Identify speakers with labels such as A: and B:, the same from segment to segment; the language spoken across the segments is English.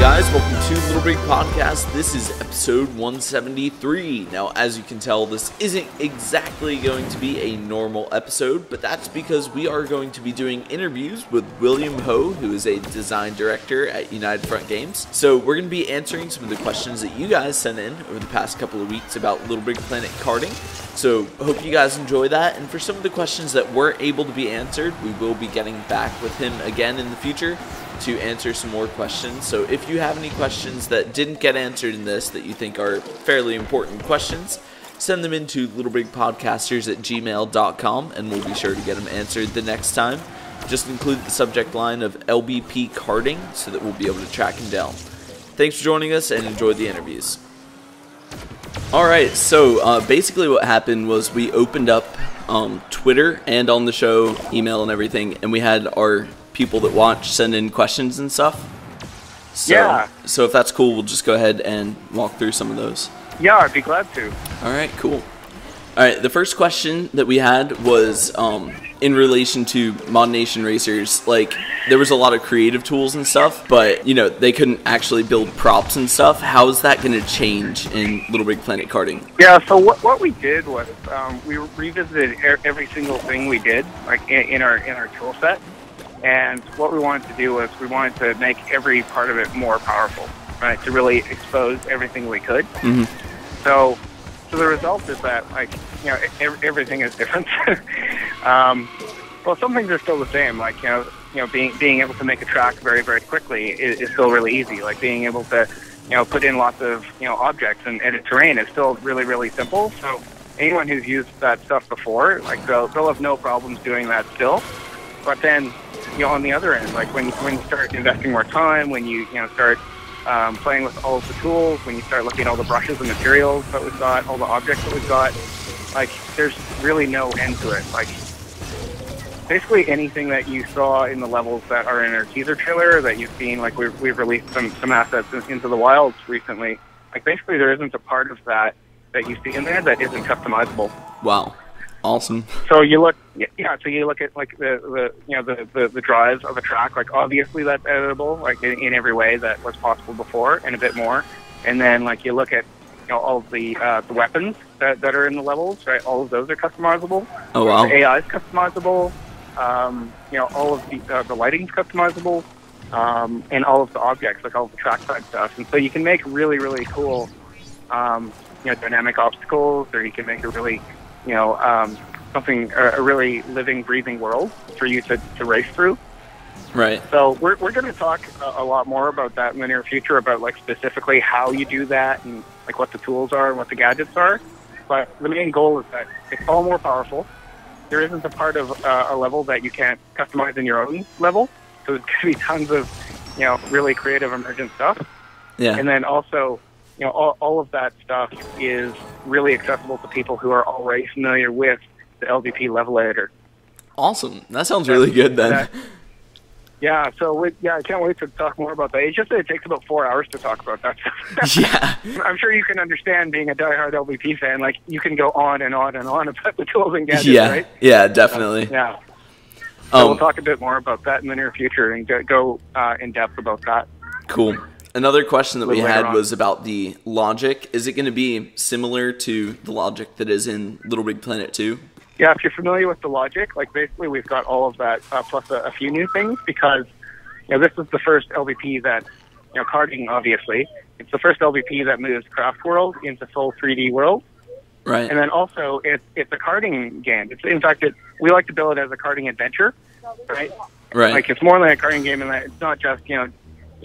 A: guys, welcome to Little Big Podcast. This is episode 173. Now, as you can tell, this isn't exactly going to be a normal episode, but that's because we are going to be doing interviews with William Ho, who is a design director at United Front Games. So we're going to be answering some of the questions that you guys sent in over the past couple of weeks about LittleBigPlanet karting. So hope you guys enjoy that, and for some of the questions that weren't able to be answered, we will be getting back with him again in the future to answer some more questions. So if you have any questions that didn't get answered in this that you think are fairly important questions, send them into littlebigpodcasters@gmail.com and we'll be sure to get them answered the next time. Just include the subject line of LBP karting so that we'll be able to track him down. Thanks for joining us and enjoy the interviews. Alright, so basically what happened was we opened up Twitter and on the show, email and everything, and we had our people that watch send in questions and stuff. So if that's cool, we'll just go ahead and walk through some of those.
B: Yeah, I'd be glad to.
A: Alright, cool. Alright, the first question that we had was in relation to Mod Nation racers. Like, there was a lot of creative tools and stuff, but, you know, they couldn't actually build props and stuff. How is that going to change in LittleBigPlanet karting?
B: Yeah, so what we did was we revisited every single thing we did, like in our tool set. And what we wanted to do was we wanted to make every part of it more powerful, right? To really expose everything we could. Mm-hmm. So the result is that, like, you know, everything is different. Well, some things are still the same. Like, you know, being able to make a track very, very quickly is still really easy. Like, being able to, you know, put in lots of, you know, objects and edit terrain is still really, really simple. So anyone who's used that stuff before, like, they'll have no problems doing that still. But then, you know, on the other end, like when you start investing more time, when you start playing with all of the tools, when you start looking at all the brushes and materials that we've got, all the objects that we've got, like, there's really no end to it. Like, basically anything that you saw in the levels that are in our teaser trailer, that you've seen, like we've released some assets into the wilds recently. Like, basically there isn't a part of that you see in there that isn't customizable.
A: Wow. Awesome.
B: So you look at like the drives of a track. Like, obviously that's editable, like in every way that was possible before, and a bit more. And then, like, you look at, you know, all of the weapons that are in the levels, right? All of those are customizable.
A: Oh wow.
B: The AI is customizable. You know, all of the lighting is customizable, and all of the objects, like all of the trackside stuff. And so you can make really, really cool, dynamic obstacles, or you can make a really, a really living, breathing world for you to race through.
A: Right.
B: So we're going to talk a lot more about that in the near future, about, like, specifically how you do that and, like, what the tools are and what the gadgets are. But the main goal is that it's all more powerful. There isn't a part of a level that you can't customize in your own level. So there's going to be tons of, you know, really creative emergent stuff.
A: Yeah.
B: And then also, you know, all of that stuff is really accessible to people who are already familiar with the LBP level editor.
A: Awesome. That sounds really good then.
B: I can't wait to talk more about that. It's just that it takes about 4 hours to talk about that stuff.
A: Yeah.
B: I'm sure you can understand, being a diehard LBP fan, like, you can go on and on and on about the tools and gadgets, right?
A: Yeah, definitely.
B: So we'll talk a bit more about that in the near future and go in depth about that.
A: Cool. Another question that we had was about the logic. Is it going to be similar to the logic that is in LittleBigPlanet 2?
B: Yeah, if you're familiar with the logic, like, basically we've got all of that plus a few new things, because, you know, this is the first LVP that, you know, karting, obviously, it's the first LVP that moves Craft World into full 3D world.
A: Right.
B: And then also it's a karting game. We like to build it as a karting adventure, right?
A: Right.
B: Like, it's more than a karting game, and that it's not just, you know,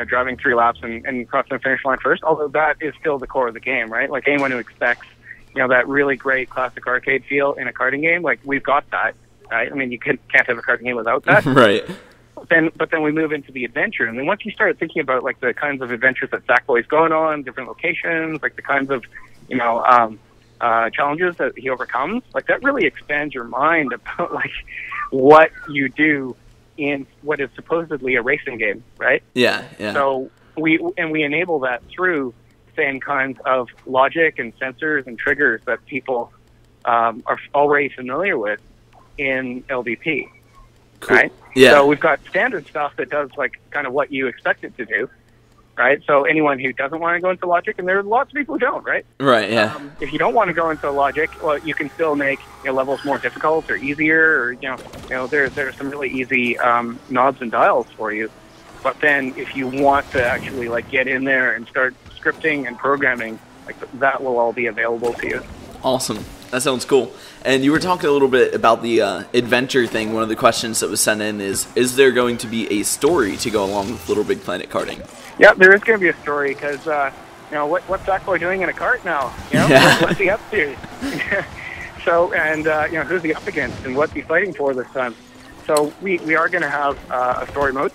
B: driving 3 laps and crossing the finish line first, although that is still the core of the game, right? Like, anyone who expects, you know, that really great classic arcade feel in a karting game, like, we've got that, right? I mean, you can't have a karting game without that.
A: Right.
B: But then we move into the adventure, and then once you start thinking about, like, the kinds of adventures that Sackboy's going on, different locations, like the kinds of, you know, challenges that he overcomes, like, that really expands your mind about, like, what you do in what is supposedly a racing game, right?
A: Yeah.
B: So we enable that through same kinds of logic and sensors and triggers that people are already familiar with in LVP.
A: Cool.
B: Right?
A: Yeah.
B: So we've got standard stuff that does, like, kind of what you expect it to do. right? So anyone who doesn't want to go into Logic, and there are lots of people who don't, right?
A: Right, yeah.
B: If you don't want to go into Logic, well, you can still make levels more difficult or easier, or there's some really easy knobs and dials for you. But then if you want to actually like get in there and start scripting and programming, like that will all be available to you.
A: Awesome. That sounds cool. And you were talking a little bit about the adventure thing. One of the questions that was sent in is there going to be a story to go along with Little Big Planet karting?
B: Yeah, there is going to be a story because, what's Sackboy doing in a cart now?
A: Yeah.
B: What's he up to? So, and, who's he up against and what's he fighting for this time? So we are going to have a story mode.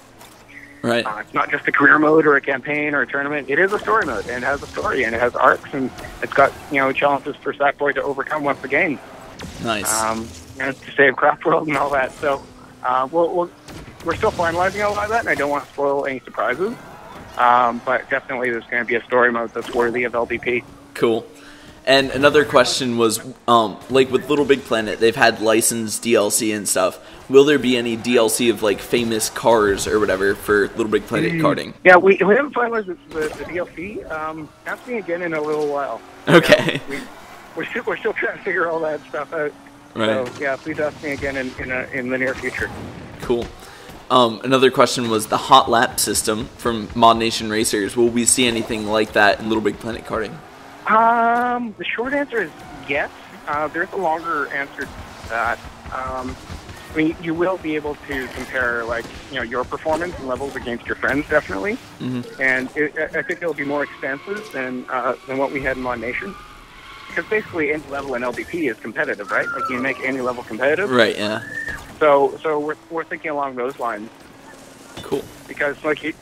A: Right.
B: It's not just a career mode or a campaign or a tournament. It is a story mode, and it has a story, and it has arcs, and it's got, challenges for Sackboy to overcome once again.
A: Nice.
B: To save Craft World and all that. So we're still finalizing a lot of that, and I don't want to spoil any surprises. But definitely there's going to be a story mode that's worthy of LBP.
A: Cool. And another question was, like with Little Big Planet, they've had licensed DLC and stuff. Will there be any DLC of like famous cars or whatever for Little Big Planet karting?
B: Yeah, we haven't finalized the DLC. Ask me again in a little while.
A: Okay.
B: We're still trying to figure all that stuff out.
A: Right.
B: So yeah, please ask me again in the near future.
A: Cool. Another question was the hot lap system from Mod Nation Racers. Will we see anything like that in Little Big Planet karting?
B: The short answer is yes. There's a longer answer to that. You will be able to compare, your performance and levels against your friends, definitely. Mm-hmm. And I think it'll be more expansive than what we had in Mod Nation. Because basically any level in LBP is competitive, right? Like you make any level competitive.
A: Right, yeah.
B: So we're thinking along those lines.
A: Cool.
B: Because, it's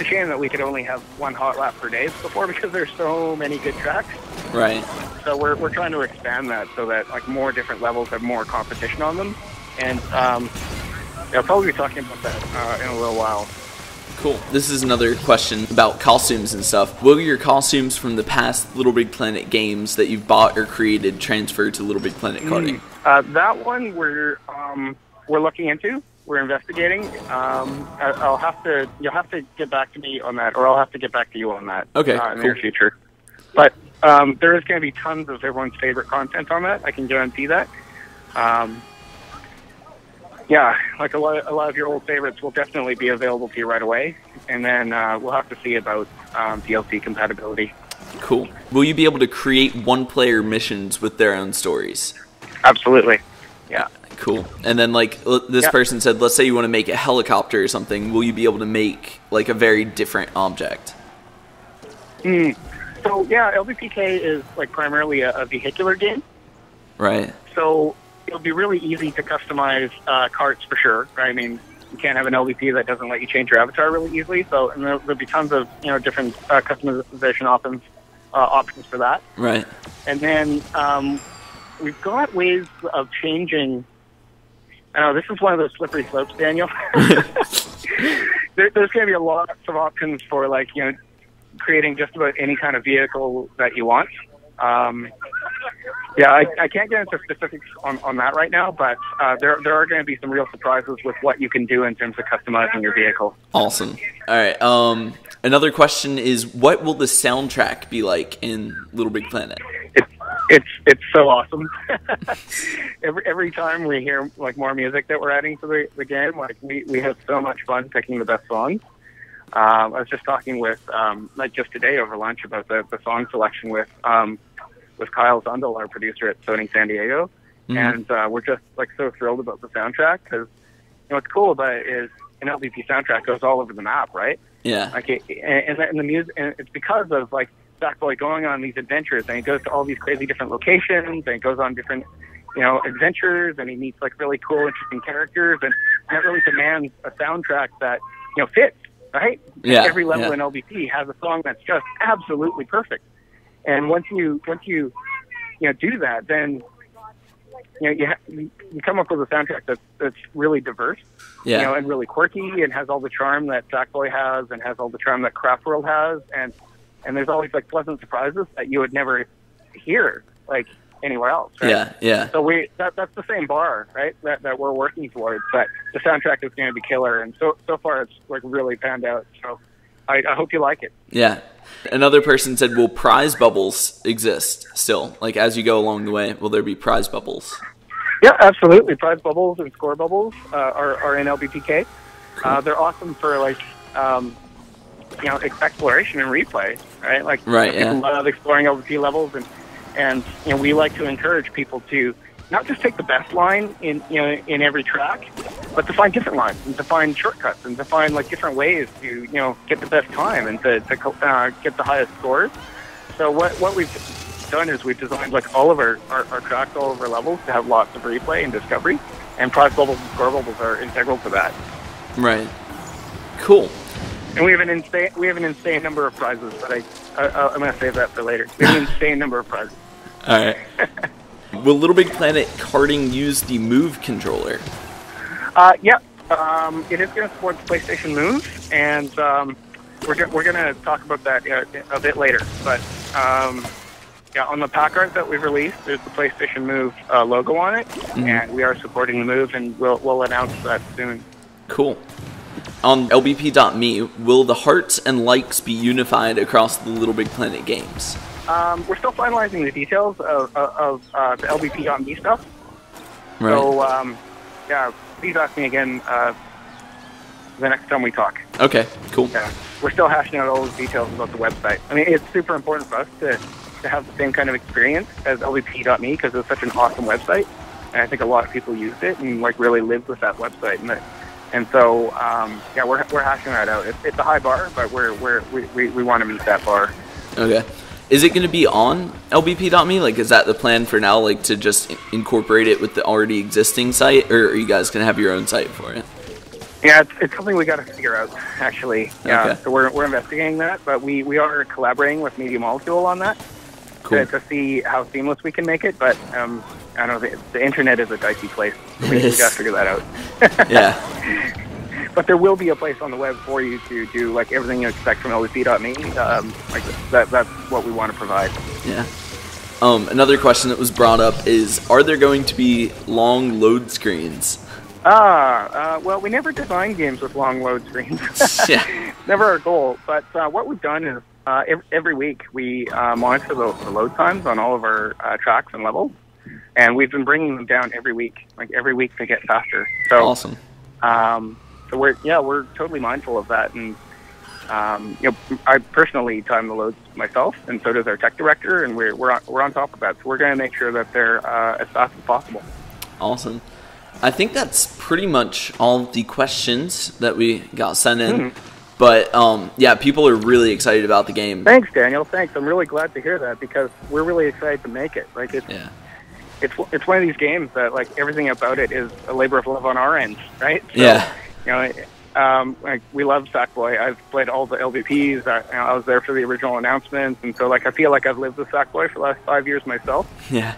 B: a shame that we could only have one hot lap per day before because there's so many good tracks.
A: Right.
B: So we're trying to expand that so that more different levels have more competition on them, and I'll probably be talking about that in a little while.
A: Cool. This is another question about costumes and stuff. Will your costumes from the past Little Big Planet games that you've bought or created transfer to Little Big Planet karting?
B: That one we're looking into. We're investigating. You'll have to get back to me on that, or I'll have to get back to you on that.
A: Okay,
B: in
A: cool.
B: the near future. But there is going to be tons of everyone's favorite content on that. I can guarantee that. Like a lot of your old favorites will definitely be available to you right away, and then we'll have to see about DLC compatibility.
A: Cool. Will you be able to create one-player missions with their own stories?
B: Absolutely. Yeah.
A: Cool. And then, this person said, let's say you want to make a helicopter or something. Will you be able to make, a very different object?
B: So, yeah, LBPK is, primarily a vehicular game.
A: Right.
B: So it'll be really easy to customize carts for sure, right? I mean, you can't have an LVP that doesn't let you change your avatar really easily. So and there'll be tons of different customization options for that.
A: Right.
B: And then we've got ways of changing. I know this is one of those slippery slopes, Daniel. There's going to be a lot of options for creating just about any kind of vehicle that you want. I can't get into specifics on that right now, but there are going to be some real surprises with what you can do in terms of customizing your vehicle.
A: Awesome. All right. Another question is, what will the soundtrack be like in Little Big Planet?
B: It's so awesome. every time we hear more music that we're adding to the game, we have so much fun picking the best songs. I was just talking with just today over lunch about the song selection with Kyle Zundel, our producer at Sony San Diego, and we're just so thrilled about the soundtrack because what's cool about it is an LVP soundtrack goes all over the map, right?
A: Yeah.
B: And the music, and it's because of Sackboy going on these adventures, and he goes to all these crazy different locations, and he goes on different adventures, and he meets really cool, interesting characters, and that really demands a soundtrack that fits. Right?
A: Yeah.
B: Every level in LBP has a song that's just absolutely perfect. And once you do that, then you come up with a soundtrack that's really diverse, and really quirky, and has all the charm that Sackboy has, and has all the charm that Craft World has, and there's always pleasant surprises that you would never hear anywhere else. Right?
A: Yeah.
B: So that's the same bar, right? That we're working towards. But the soundtrack is going to be killer, and so far it's really panned out. So I hope you like it.
A: Yeah. Another person said, will prize bubbles exist still? Like, as you go along the way, will there be prize bubbles?
B: Yeah, absolutely. Prize bubbles and score bubbles are in LBPK. Cool. They're awesome for, like, exploration and replay, right? Like, people love exploring LVP levels, and we like to encourage people to not just take the best line in every track, but to find different lines and to find shortcuts and to find like different ways to get the best time and to get the highest scores. So what we've done is we've designed like all of our tracks, all of our levels to have lots of replay and discovery, and prize bubbles and score bubbles are integral to that.
A: Right. Cool.
B: And we have an insane number of prizes, but I'm going to save that for later. We have an insane number of prizes.
A: All right. Will LittleBigPlanet Karting use the Move controller?
B: Yeah. It is going to support the PlayStation Move, and we're going to talk about that a bit later. But on the pack art that we've released, there's the PlayStation Move logo on it, and we are supporting the Move, and we'll announce that soon. Cool.
A: On LBP.me, will the hearts and likes be unified across the LittleBigPlanet games?
B: We're still finalizing the details of the LBP.me stuff.
A: Right.
B: So, please ask me again the next time we talk.
A: Okay, cool.
B: Yeah, we're still hashing out all the details about the website. I mean, it's super important for us to have the same kind of experience as LBP.me because it's such an awesome website, and I think a lot of people used it and like really lived with that website. And so, we're hashing that out. It's a high bar, but we want to meet that bar.
A: Okay. Is it going to be on LBP.me? Like, is that the plan for now, like, to just incorporate it with the already existing site, or are you guys going to have your own site for it?
B: Yeah, it's something we got to figure out, actually. Yeah,
A: okay.
B: So we're investigating that, but we are collaborating with Media Molecule on that to see how seamless we can make it. But I don't know, the internet is a dicey place. So we got to figure that out.
A: Yeah.
B: But there will be a place on the web for you to do like everything you expect from LBP.me. Like that's what we want to provide.
A: Yeah. Another question that was brought up is, are there going to be long load screens?
B: Well, we never designed games with long load screens.
A: Yeah.
B: Never our goal. But what we've done is every week we monitor the load times on all of our tracks and levels, and we've been bringing them down every week, to get faster. So
A: awesome.
B: So we're totally mindful of that, and I personally time the loads myself, and so does our tech director, and we're on top of that. So we're going to make sure that they're as fast as possible.
A: Awesome. I think that's pretty much all the questions that we got sent in. But people are really excited about the game.
B: Thanks, Daniel. Thanks. I'm really glad to hear that because we're really excited to make it. Like it's one of these games that like everything about it is a labor of love on our end, right? So, we love Sackboy. I've played all the LVPs. I was there for the original announcements, and so like I feel like I've lived with Sackboy for the last 5 years myself.
A: Yeah.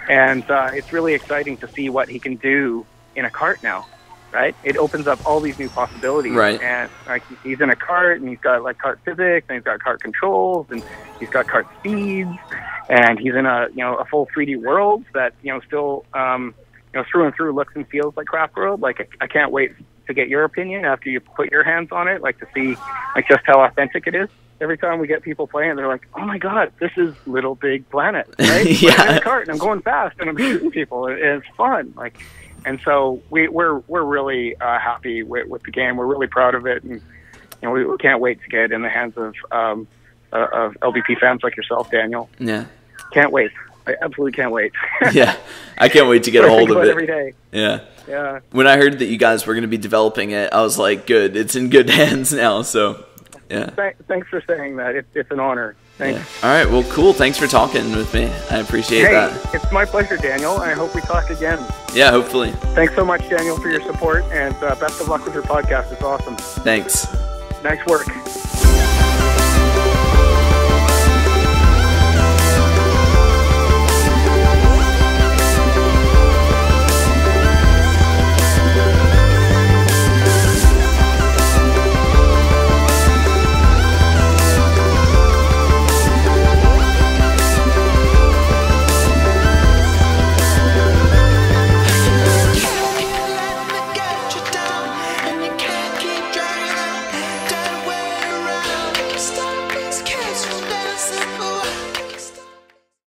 B: And it's really exciting to see what he can do in a kart now, right? It opens up all these new possibilities.
A: Right.
B: And like he's in a kart, and he's got like kart physics, and he's got kart controls, and he's got kart speeds, and he's in a full 3D world that still through and through looks and feels like Craft World. Like I can't wait to get your opinion after you put your hands on it, like to see like just how authentic it is. Every time we get people playing, they're like, "Oh my God, this is LittleBigPlanet!" Right?
A: Yeah.
B: I'm in a cart and I'm going fast and I'm shooting people. It's fun, like, and so we're really happy with the game. We're really proud of it, and we can't wait to get it in the hands of LVP fans like yourself, Daniel.
A: Yeah,
B: can't wait. I absolutely can't wait.
A: Yeah, I can't wait to get a hold of it
B: every day.
A: Yeah.
B: Yeah.
A: When I heard that you guys were going to be developing it, I was like, good, it's in good hands now. So, yeah.
B: Thanks for saying that. It's an honor. Thanks.
A: Yeah. All right. Well, cool. Thanks for talking with me. I appreciate that.
B: It's my pleasure, Daniel. I hope we talk again.
A: Yeah, hopefully.
B: Thanks so much, Daniel, for your support, and best of luck with your podcast. It's awesome.
A: Thanks.
B: Nice work.